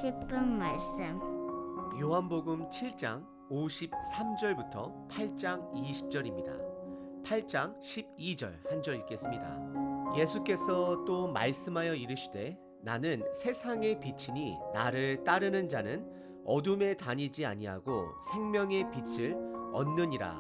싶은 말씀. 요한복음 7장 53절부터 8장 20절입니다. 8장 12절 한 절 읽겠습니다. 예수께서 또 말씀하여 이르시되 나는 세상의 빛이니 나를 따르는 자는 어둠에 다니지 아니하고 생명의 빛을 얻느니라.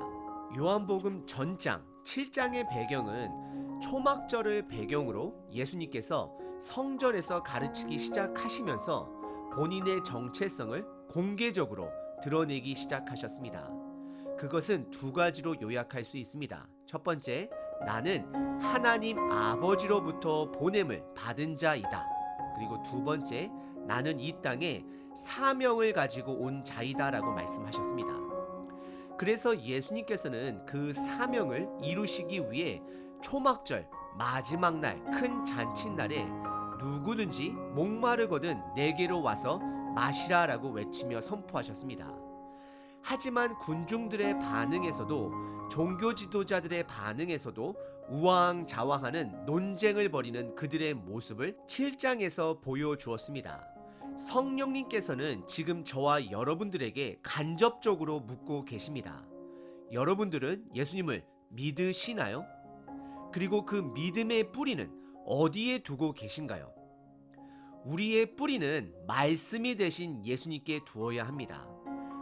요한복음 전장 7장의 배경은 초막절을 배경으로 예수님께서 성전에서 가르치기 시작하시면서 본인의 정체성을 공개적으로 드러내기 시작하셨습니다. 그것은 두 가지로 요약할 수 있습니다. 첫 번째, 나는 하나님 아버지로부터 보냄을 받은 자이다. 그리고 두 번째, 나는 이 땅에 사명을 가지고 온 자이다 라고 말씀하셨습니다. 그래서 예수님께서는 그 사명을 이루시기 위해 초막절 마지막 날 큰 잔칫날에 누구든지 목마르거든 내게로 와서 마시라 라고 외치며 선포하셨습니다. 하지만 군중들의 반응에서도 종교 지도자들의 반응에서도 우왕좌왕하는 논쟁을 벌이는 그들의 모습을 7장에서 보여주었습니다. 성령님께서는 지금 저와 여러분들에게 간접적으로 묻고 계십니다. 여러분들은 예수님을 믿으시나요? 그리고 그 믿음의 뿌리는 어디에 두고 계신가요? 우리의 뿌리는 말씀이 되신 예수님께 두어야 합니다.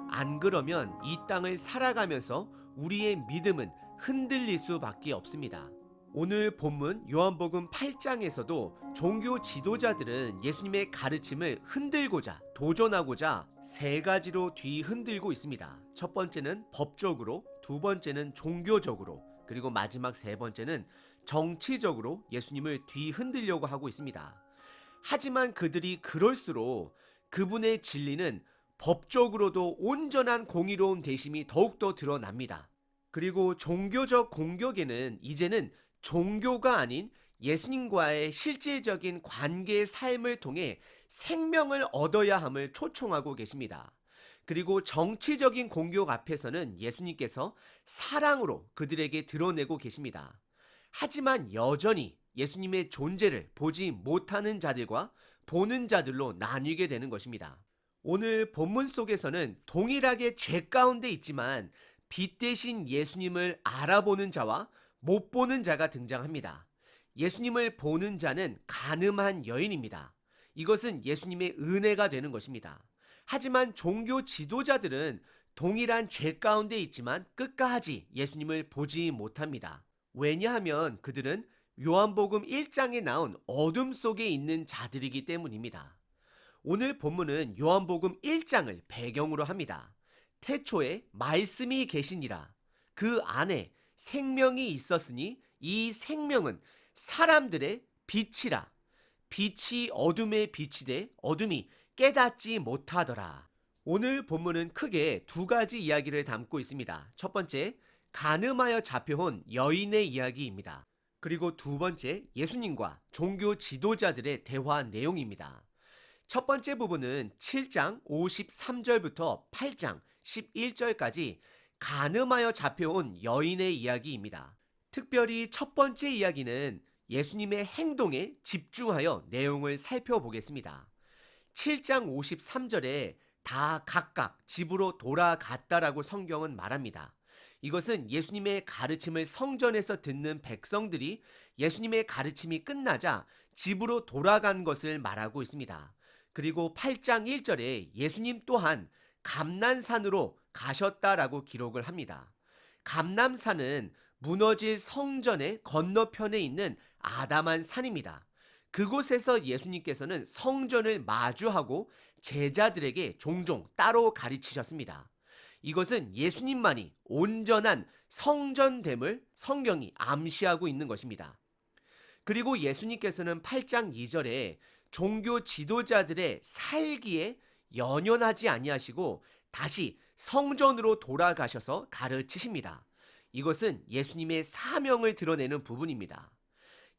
안 그러면 이 땅을 살아가면서 우리의 믿음은 흔들릴 수밖에 없습니다. 오늘 본문 요한복음 8장에서도 종교 지도자들은 예수님의 가르침을 흔들고자 도전하고자 세 가지로 뒤흔들고 있습니다. 첫 번째는 법적으로, 두 번째는 종교적으로, 그리고 마지막 세 번째는 정치적으로 예수님을 뒤흔들려고 하고 있습니다. 하지만 그들이 그럴수록 그분의 진리는 법적으로도 온전한 공의로운 되심이 더욱더 드러납니다. 그리고 종교적 공격에는 이제는 종교가 아닌 예수님과의 실질적인 관계의 삶을 통해 생명을 얻어야 함을 초청하고 계십니다. 그리고 정치적인 공격 앞에서는 예수님께서 사랑으로 그들에게 드러내고 계십니다. 하지만 여전히 예수님의 존재를 보지 못하는 자들과 보는 자들로 나뉘게 되는 것입니다. 오늘 본문 속에서는 동일하게 죄 가운데 있지만 빛 대신 예수님을 알아보는 자와 못 보는 자가 등장합니다. 예수님을 보는 자는 간음한 여인입니다. 이것은 예수님의 은혜가 되는 것입니다. 하지만 종교 지도자들은 동일한 죄 가운데 있지만 끝까지 예수님을 보지 못합니다. 왜냐하면 그들은 요한복음 1장에 나온 어둠 속에 있는 자들이기 때문입니다. 오늘 본문은 요한복음 1장을 배경으로 합니다. 태초에 말씀이 계시니라. 그 안에 생명이 있었으니 이 생명은 사람들의 빛이라. 빛이 어둠에 비치되 어둠이 깨닫지 못하더라. 오늘 본문은 크게 두 가지 이야기를 담고 있습니다. 첫 번째, 간음하여 잡혀온 여인의 이야기입니다. 그리고 두 번째, 예수님과 종교 지도자들의 대화 내용입니다. 첫 번째 부분은 7장 53절부터 8장 11절까지 간음하여 잡혀온 여인의 이야기입니다. 특별히 첫 번째 이야기는 예수님의 행동에 집중하여 내용을 살펴보겠습니다. 7장 53절에 다 각각 집으로 돌아갔다라고 성경은 말합니다. 이것은 예수님의 가르침을 성전에서 듣는 백성들이 예수님의 가르침이 끝나자 집으로 돌아간 것을 말하고 있습니다. 그리고 8장 1절에 예수님 또한 감난산으로 가셨다라고 기록을 합니다. 감난산은 무너질 성전의 건너편에 있는 아담한 산입니다. 그곳에서 예수님께서는 성전을 마주하고 제자들에게 종종 따로 가르치셨습니다. 이것은 예수님만이 온전한 성전됨을 성경이 암시하고 있는 것입니다. 그리고 예수님께서는 8장 2절에 종교 지도자들의 살기에 연연하지 아니하시고 다시 성전으로 돌아가셔서 가르치십니다. 이것은 예수님의 사명을 드러내는 부분입니다.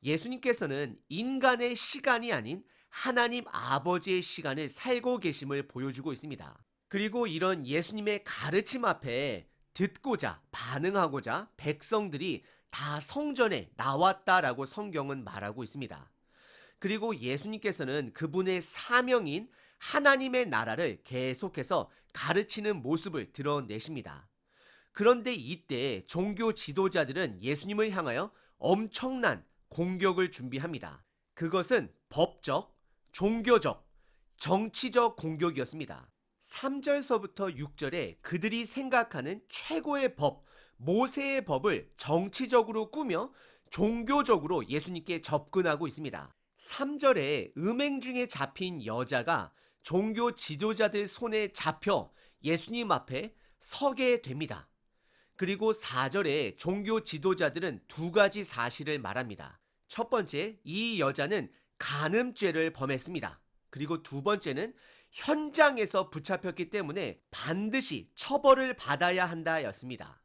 예수님께서는 인간의 시간이 아닌 하나님 아버지의 시간을 살고 계심을 보여주고 있습니다. 그리고 이런 예수님의 가르침 앞에 듣고자 반응하고자 백성들이 다 성전에 나왔다라고 성경은 말하고 있습니다. 그리고 예수님께서는 그분의 사명인 하나님의 나라를 계속해서 가르치는 모습을 드러내십니다. 그런데 이때 종교 지도자들은 예수님을 향하여 엄청난 공격을 준비합니다. 그것은 법적, 종교적, 정치적 공격이었습니다. 3절서부터 6절에 그들이 생각하는 최고의 법, 모세의 법을 정치적으로 꾸며 종교적으로 예수님께 접근하고 있습니다. 3절에 음행 중에 잡힌 여자가 종교 지도자들 손에 잡혀 예수님 앞에 서게 됩니다. 그리고 4절에 종교 지도자들은 두 가지 사실을 말합니다. 첫 번째, 이 여자는 간음죄를 범했습니다. 그리고 두 번째는 현장에서 붙잡혔기 때문에 반드시 처벌을 받아야 한다였습니다.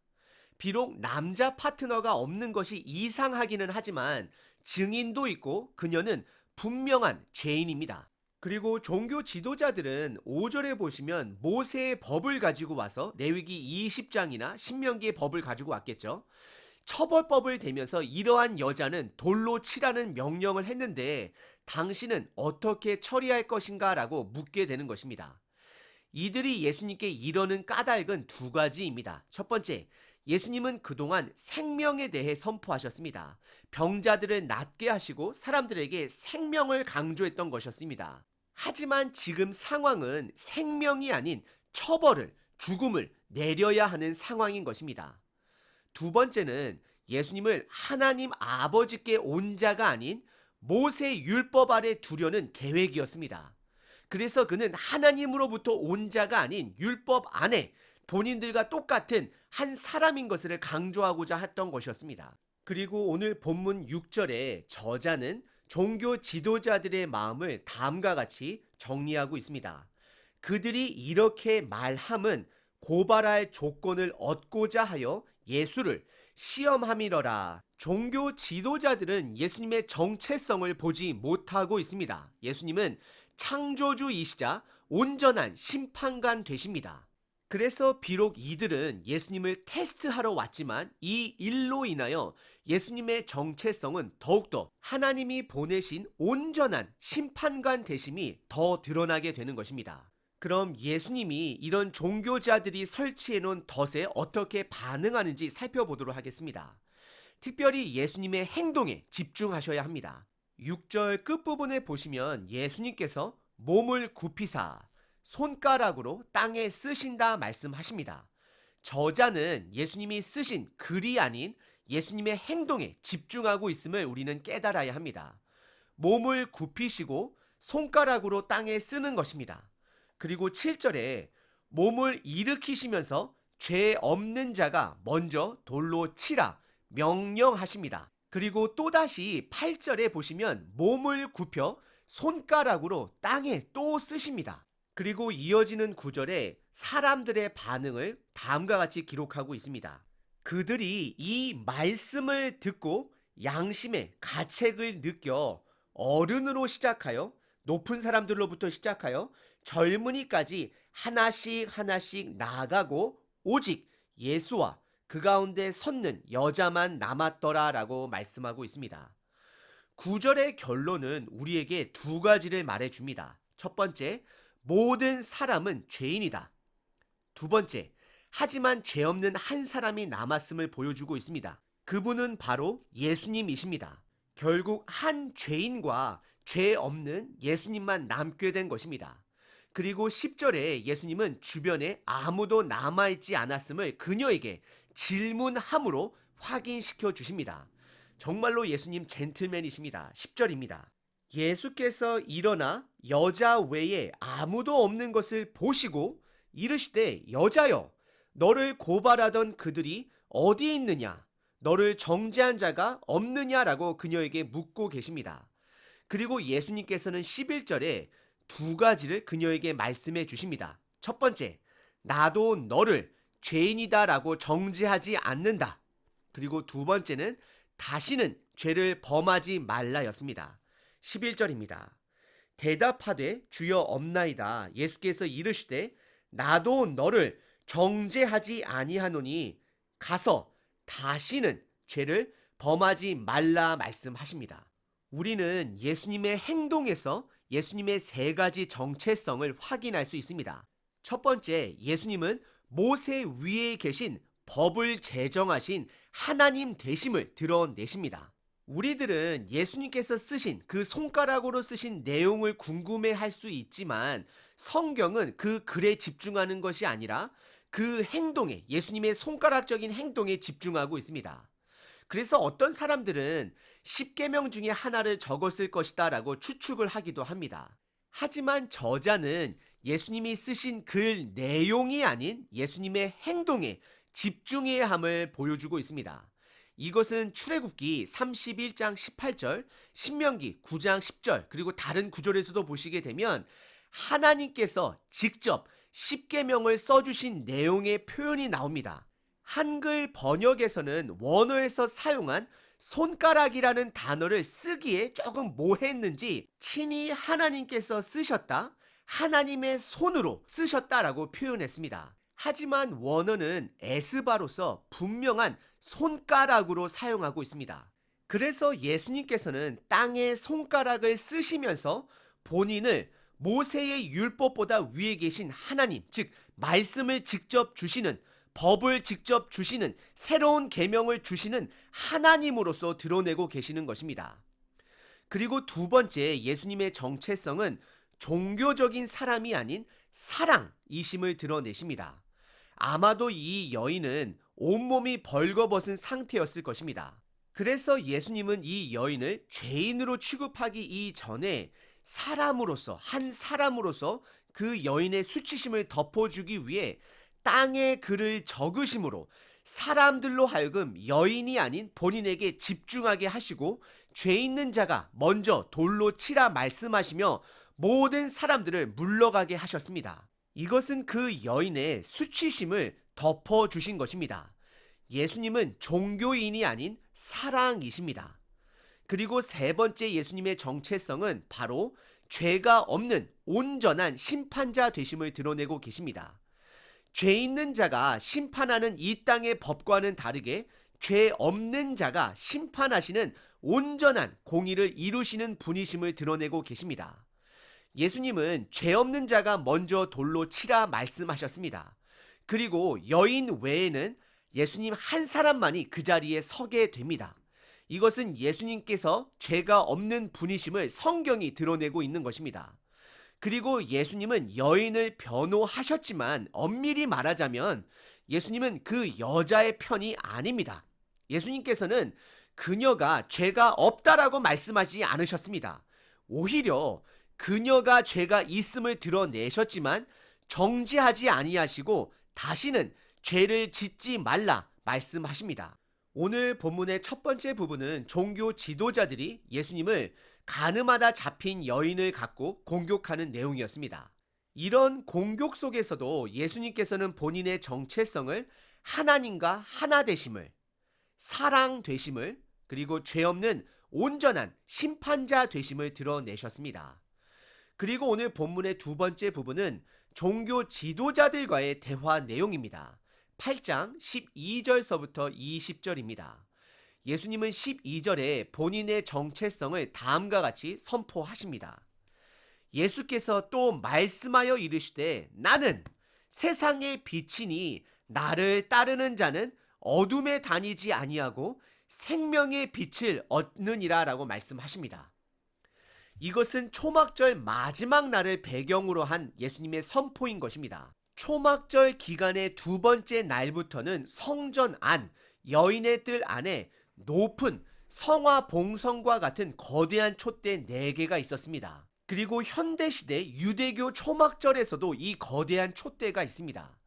비록 남자 파트너가 없는 것이 이상하기는 하지만 증인도 있고 그녀는 분명한 죄인입니다. 그리고 종교 지도자들은 5절에 보시면 모세의 법을 가지고 와서 레위기 20장이나 신명기의 법을 가지고 왔겠죠. 처벌법을 대면서 이러한 여자는 돌로 치라는 명령을 했는데 당신은 어떻게 처리할 것인가 라고 묻게 되는 것입니다. 이들이 예수님께 이러는 까닭은 두 가지입니다. 첫 번째, 예수님은 그동안 생명에 대해 선포하셨습니다. 병자들을 낫게 하시고 사람들에게 생명을 강조했던 것이었습니다. 하지만 지금 상황은 생명이 아닌 처벌을, 죽음을 내려야 하는 상황인 것입니다. 두 번째는 예수님을 하나님 아버지께 온 자가 아닌 모세 율법 아래 두려는 계획이었습니다. 그래서 그는 하나님으로부터 온 자가 아닌 율법 안에 본인들과 똑같은 한 사람인 것을 강조하고자 했던 것이었습니다. 그리고 오늘 본문 6절에 저자는 종교 지도자들의 마음을 다음과 같이 정리하고 있습니다. 그들이 이렇게 말함은 고발할 조건을 얻고자 하여 예수를 시험함이러라. 종교 지도자들은 예수님의 정체성을 보지 못하고 있습니다. 예수님은 창조주이시자 온전한 심판관 되십니다. 그래서 비록 이들은 예수님을 테스트하러 왔지만 이 일로 인하여 예수님의 정체성은 더욱더 하나님이 보내신 온전한 심판관 되심이 더 드러나게 되는 것입니다. 그럼 예수님이 이런 종교자들이 설치해 놓은 덫에 어떻게 반응하는지 살펴보도록 하겠습니다. 특별히 예수님의 행동에 집중하셔야 합니다. 6절 끝부분에 보시면 예수님께서 몸을 굽히사 손가락으로 땅에 쓰신다 말씀하십니다. 저자는 예수님이 쓰신 글이 아닌 예수님의 행동에 집중하고 있음을 우리는 깨달아야 합니다. 몸을 굽히시고 손가락으로 땅에 쓰는 것입니다. 그리고 7절에 몸을 일으키시면서 죄 없는 자가 먼저 돌로 치라 명령하십니다. 그리고 또다시 8절에 보시면 몸을 굽혀 손가락으로 땅에 또 쓰십니다. 그리고 이어지는 구절에 사람들의 반응을 다음과 같이 기록하고 있습니다. 그들이 이 말씀을 듣고 양심의 가책을 느껴 어른으로 시작하여 높은 사람들로부터 시작하여 젊은이까지 하나씩 하나씩 나아가고 오직 예수와 그 가운데 섰는 여자만 남았더라 라고 말씀하고 있습니다. 구절의 결론은 우리에게 두 가지를 말해줍니다. 첫 번째, 모든 사람은 죄인이다. 두 번째, 하지만 죄 없는 한 사람이 남았음을 보여주고 있습니다. 그분은 바로 예수님이십니다. 결국 한 죄인과 죄 없는 예수님만 남게 된 것입니다. 그리고 10절에 예수님은 주변에 아무도 남아있지 않았음을 그녀에게 질문함으로 확인시켜 주십니다. 정말로 예수님 젠틀맨이십니다. 10절입니다. 예수께서 일어나 여자 외에 아무도 없는 것을 보시고 이르시되 여자여 너를 고발하던 그들이 어디 있느냐 너를 정죄한 자가 없느냐라고 그녀에게 묻고 계십니다. 그리고 예수님께서는 11절에 두 가지를 그녀에게 말씀해 주십니다. 첫 번째, 나도 너를 죄인이다라고 정죄하지 않는다. 그리고 두 번째는 다시는 죄를 범하지 말라였습니다. 11절입니다. 대답하되 주여 없나이다. 예수께서 이르시되 나도 너를 정죄하지 아니하노니 가서 다시는 죄를 범하지 말라 말씀하십니다. 우리는 예수님의 행동에서 예수님의 세 가지 정체성을 확인할 수 있습니다. 첫 번째, 예수님은 모세 위에 계신 법을 제정하신 하나님 되심을 드러내십니다. 우리들은 예수님께서 쓰신 그 손가락으로 쓰신 내용을 궁금해 할 수 있지만 성경은 그 글에 집중하는 것이 아니라 그 행동에, 예수님의 손가락적인 행동에 집중하고 있습니다. 그래서 어떤 사람들은 10계명 중에 하나를 적었을 것이다 라고 추측을 하기도 합니다. 하지만 저자는 예수님이 쓰신 글 내용이 아닌 예수님의 행동에 집중해야 함을 보여주고 있습니다. 이것은 출애굽기 31장 18절, 신명기 9장 10절, 그리고 다른 구절에서도 보시게 되면 하나님께서 직접 10계명을 써주신 내용의 표현이 나옵니다. 한글 번역에서는 원어에서 사용한 손가락이라는 단어를 쓰기에 조금 모했는지 친히 하나님께서 쓰셨다, 하나님의 손으로 쓰셨다라고 표현했습니다. 하지만 원어는 에스바로서 분명한 손가락으로 사용하고 있습니다. 그래서 예수님께서는 땅에 손가락을 쓰시면서 본인을 모세의 율법보다 위에 계신 하나님, 즉 말씀을 직접 주시는, 법을 직접 주시는, 새로운 계명을 주시는 하나님으로서 드러내고 계시는 것입니다. 그리고 두 번째, 예수님의 정체성은 종교적인 사람이 아닌 사랑이심을 드러내십니다. 아마도 이 여인은 온몸이 벌거벗은 상태였을 것입니다. 그래서 예수님은 이 여인을 죄인으로 취급하기 이전에 사람으로서, 한 사람으로서 그 여인의 수치심을 덮어주기 위해 땅에 글을 적으심으로 사람들로 하여금 여인이 아닌 본인에게 집중하게 하시고 죄 있는 자가 먼저 돌로 치라 말씀하시며 모든 사람들을 물러가게 하셨습니다. 이것은 그 여인의 수치심을 덮어주신 것입니다. 예수님은 종교인이 아닌 사랑이십니다. 그리고 세 번째 예수님의 정체성은 바로 죄가 없는 온전한 심판자 되심을 드러내고 계십니다. 죄 있는 자가 심판하는 이 땅의 법과는 다르게 죄 없는 자가 심판하시는 온전한 공의를 이루시는 분이심을 드러내고 계십니다. 예수님은 죄 없는 자가 먼저 돌로 치라 말씀하셨습니다. 그리고 여인 외에는 예수님 한 사람만이 그 자리에 서게 됩니다. 이것은 예수님께서 죄가 없는 분이심을 성경이 드러내고 있는 것입니다. 그리고 예수님은 여인을 변호하셨지만 엄밀히 말하자면 예수님은 그 여자의 편이 아닙니다. 예수님께서는 그녀가 죄가 없다라고 말씀하지 않으셨습니다. 오히려 그녀가 죄가 있음을 드러내셨지만 정죄하지 아니하시고 다시는 죄를 짓지 말라 말씀하십니다. 오늘 본문의 첫 번째 부분은 종교 지도자들이 예수님을 가늠하다 잡힌 여인을 갖고 공격하는 내용이었습니다. 이런 공격 속에서도 예수님께서는 본인의 정체성을 하나님과 하나 되심을, 사랑 되심을, 그리고 죄 없는 온전한 심판자 되심을 드러내셨습니다. 그리고 오늘 본문의 두 번째 부분은 종교 지도자들과의 대화 내용입니다. 8장 12절서부터 20절입니다. 예수님은 12절에 본인의 정체성을 다음과 같이 선포하십니다. 예수께서 또 말씀하여 이르시되 나는 세상의 빛이니 나를 따르는 자는 어둠에 다니지 아니하고 생명의 빛을 얻느니라 라고 말씀하십니다. 이것은 초막절 마지막 날을 배경으로 한 예수님의 선포인 것입니다. 초막절 기간의 두 번째 날부터는 성전 안, 여인의 뜰 안에 높은 성화 봉성과 같은 거대한 촛대 4개가 있었습니다. 그리고 현대시대 유대교 초막절에서도 이 거대한 촛대가 있습니다.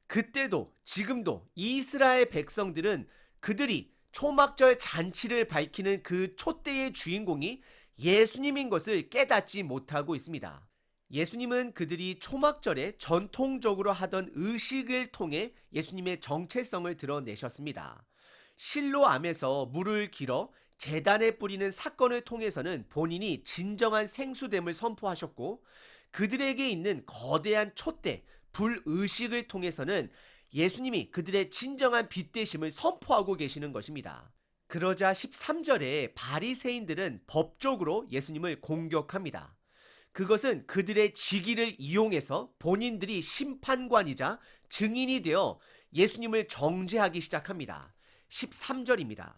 그때도 지금도 이스라엘 백성들은 그들이 초막절 잔치를 밝히는 그 촛대의 주인공이 예수님인 것을 깨닫지 못하고 있습니다. 예수님은 그들이 초막절에 전통적으로 하던 의식을 통해 예수님의 정체성을 드러내셨습니다. 실로암에서 물을 길어 제단에 뿌리는 사건을 통해서는 본인이 진정한 생수됨을 선포하셨고, 그들에게 있는 거대한 촛대, 불의식을 통해서는 예수님이 그들의 진정한 빛 되심을 선포하고 계시는 것입니다. 그러자 13절에 바리새인들은 법적으로 예수님을 공격합니다. 그것은 그들의 직위를 이용해서 본인들이 심판관이자 증인이 되어 예수님을 정죄하기 시작합니다. 13절입니다.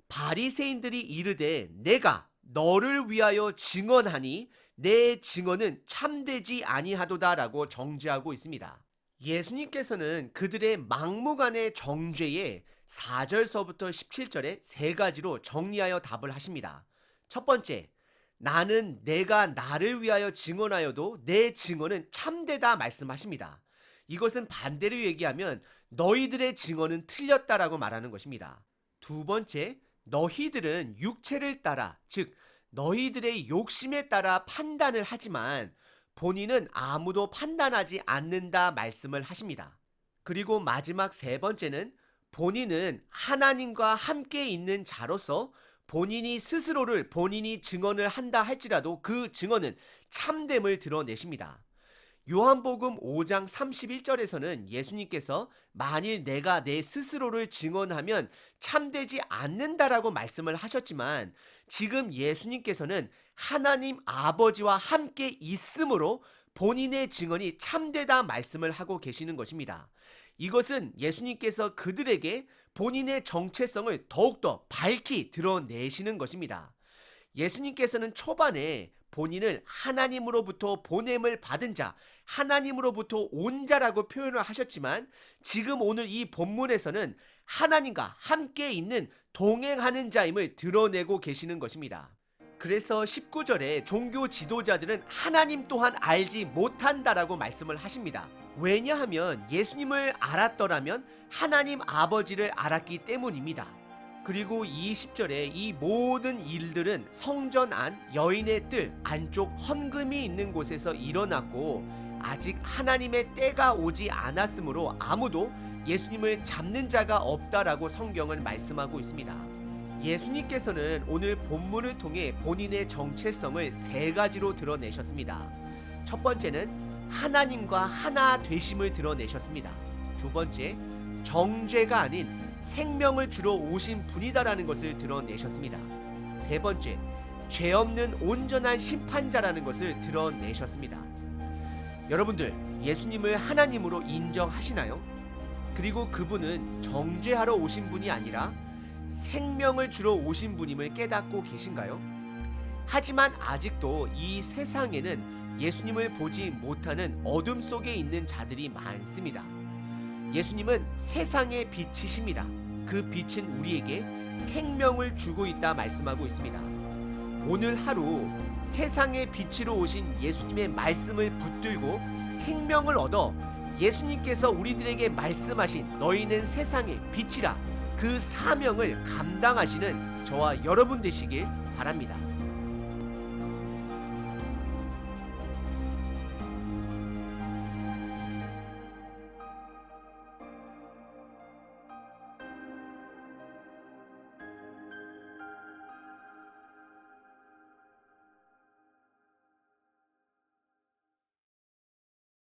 바리새인들이 이르되 내가 너를 위하여 증언하니 내 증언은 참되지 아니하도다라고 정죄하고 있습니다. 예수님께서는 그들의 막무가내 정죄에 4절서부터 17절에 세 가지로 정리하여 답을 하십니다. 첫 번째, 나는 내가 나를 위하여 증언하여도 내 증언은 참되다 말씀하십니다. 이것은 반대로 얘기하면 너희들의 증언은 틀렸다라고 말하는 것입니다. 두 번째, 너희들은 육체를 따라, 즉 너희들의 욕심에 따라 판단을 하지만 본인은 아무도 판단하지 않는다 말씀을 하십니다. 그리고 마지막 세 번째는 본인은 하나님과 함께 있는 자로서 본인이 스스로를 본인이 증언을 한다 할지라도 그 증언은 참됨을 드러내십니다. 요한복음 5장 31절에서는 예수님께서 만일 내가 내 스스로를 증언하면 참되지 않는다라고 말씀을 하셨지만 지금 예수님께서는 하나님 아버지와 함께 있으므로 본인의 증언이 참되다 말씀을 하고 계시는 것입니다. 이것은 예수님께서 그들에게 본인의 정체성을 더욱더 밝히 드러내시는 것입니다. 예수님께서는 초반에 본인을 하나님으로부터 보냄을 받은 자, 하나님으로부터 온 자라고 표현을 하셨지만 지금 오늘 이 본문에서는 하나님과 함께 있는 동행하는 자임을 드러내고 계시는 것입니다. 그래서 19절에 종교 지도자들은 하나님 또한 알지 못한다라고 말씀을 하십니다. 왜냐하면 예수님을 알았더라면 하나님 아버지를 알았기 때문입니다. 그리고 20절에 이 모든 일들은 성전 안 여인의 뜰 안쪽 헌금이 있는 곳에서 일어났고 아직 하나님의 때가 오지 않았으므로 아무도 예수님을 잡는 자가 없다라고 성경은 말씀하고 있습니다. 예수님께서는 오늘 본문을 통해 본인의 정체성을 세 가지로 드러내셨습니다. 첫 번째는 하나님과 하나 되심을 드러내셨습니다. 두 번째, 정죄가 아닌 생명을 주러 오신 분이다라는 것을 드러내셨습니다. 세 번째, 죄 없는 온전한 심판자라는 것을 드러내셨습니다. 여러분들, 예수님을 하나님으로 인정하시나요? 그리고 그분은 정죄하러 오신 분이 아니라 생명을 주러 오신 분임을 깨닫고 계신가요? 하지만 아직도 이 세상에는 예수님을 보지 못하는 어둠 속에 있는 자들이 많습니다. 예수님은 세상의 빛이십니다. 그 빛은 우리에게 생명을 주고 있다 말씀하고 있습니다. 오늘 하루 세상의 빛으로 오신 예수님의 말씀을 붙들고 생명을 얻어 예수님께서 우리들에게 말씀하신 너희는 세상의 빛이라 그 사명을 감당하시는 저와 여러분 되시길 바랍니다.